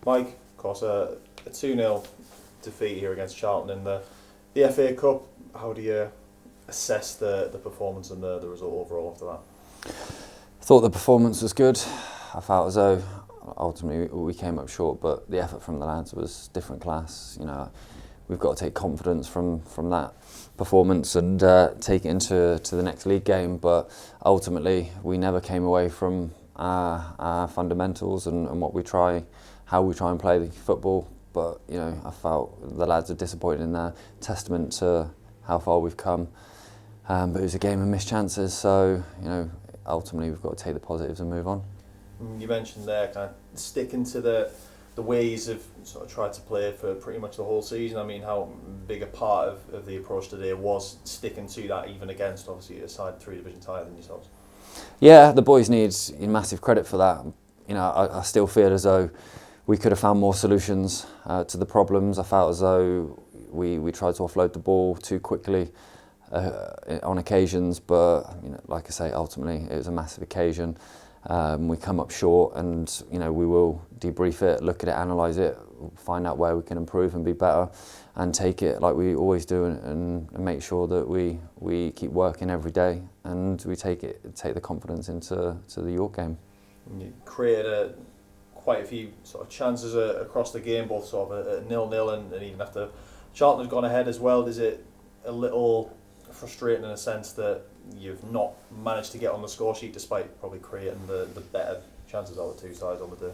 Mike, of course, a 2-0 defeat here against Charlton in the FA Cup. How do you assess the performance and the result overall after that? I thought the performance was good. I felt as though ultimately we came up short, but the effort from the lads was different class. You know, we've got to take confidence from that performance and take it into the next league game. But ultimately, we never came away from our fundamentals and how we try and play the football. But you know, I felt the lads are disappointed in that. Testament to how far we've come. But it was a game of missed chances. So you know, ultimately we've got to take the positives and move on. You mentioned there kind of sticking to the ways of sort of tried to play for pretty much the whole season. I mean, how big a part of the approach today was sticking to that, even against obviously a side 3 division higher than yourselves? Yeah, the boys need massive credit for that. You know, I still feel as though we could have found more solutions to the problems. I felt as though we tried to offload the ball too quickly on occasions, but you know, like I say, ultimately it was a massive occasion. We come up short, and you know, we will debrief it, look at it, analyse it, find out where we can improve and be better, and take it like we always do, and make sure that we keep working every day, and we take the confidence into the York game. You created quite a few sort of chances across the game, both sort of at 0-0 and even after Charlton has gone ahead as well. Is it a little frustrating in a sense that you've not managed to get on the score sheet despite probably creating the better chances out of the two sides on the day?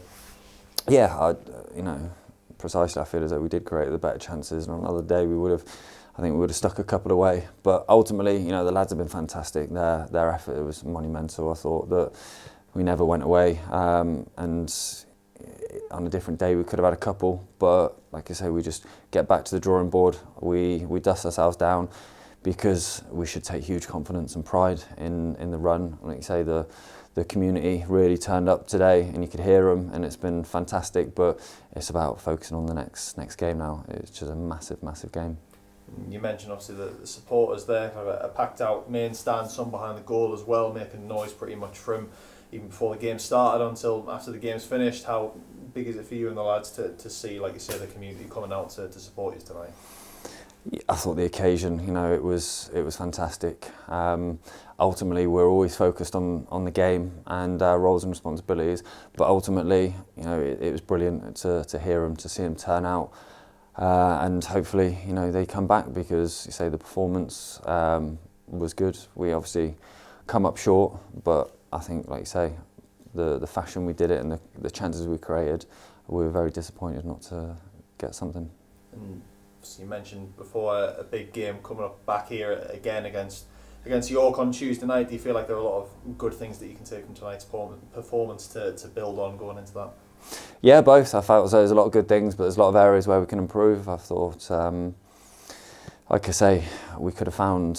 Yeah, you know, precisely. I feel as though we did create the better chances, and on another day I think we would have stuck a couple away. But ultimately, you know, the lads have been fantastic. Their effort was monumental. I thought that we never went away, and on a different day we could have had a couple. But like I say, we just get back to the drawing board. We dust ourselves down, because we should take huge confidence and pride in the run. Like you say, the community really turned up today, and you could hear them, and it's been fantastic. But it's about focusing on the next game now. It's just a massive game. You mentioned obviously the supporters there, kind of a packed out main stand, some behind the goal as well, making noise pretty much from even before the game started until after the game's finished. How big is it for you and the lads to see, like you say, the community coming out to support you tonight? I thought the occasion, you know, it was fantastic. Ultimately, we're always focused on the game and our roles and responsibilities. But ultimately, you know, it was brilliant to hear them, to see them turn out, and hopefully, you know, they come back, because you say the performance was good. We obviously come up short, but I think, like you say, the fashion we did it and the chances we created, we were very disappointed not to get something. So you mentioned before a big game coming up back here again against York on Tuesday night. Do you feel like there are a lot of good things that you can take from tonight's performance to build on going into that? Yeah, both. I felt as though there's a lot of good things, but there's a lot of areas where we can improve. I thought, like I say, we could have found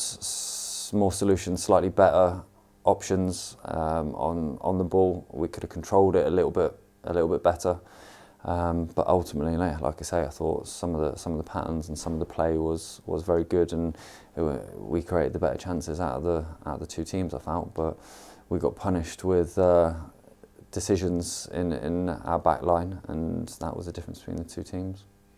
more solutions, slightly better options on the ball. We could have controlled it a little bit better. But ultimately, like I say, I thought some of the patterns and some of the play was very good, and we created the better chances out of the two teams, I felt. But we got punished with decisions in our back line, and that was the difference between the two teams.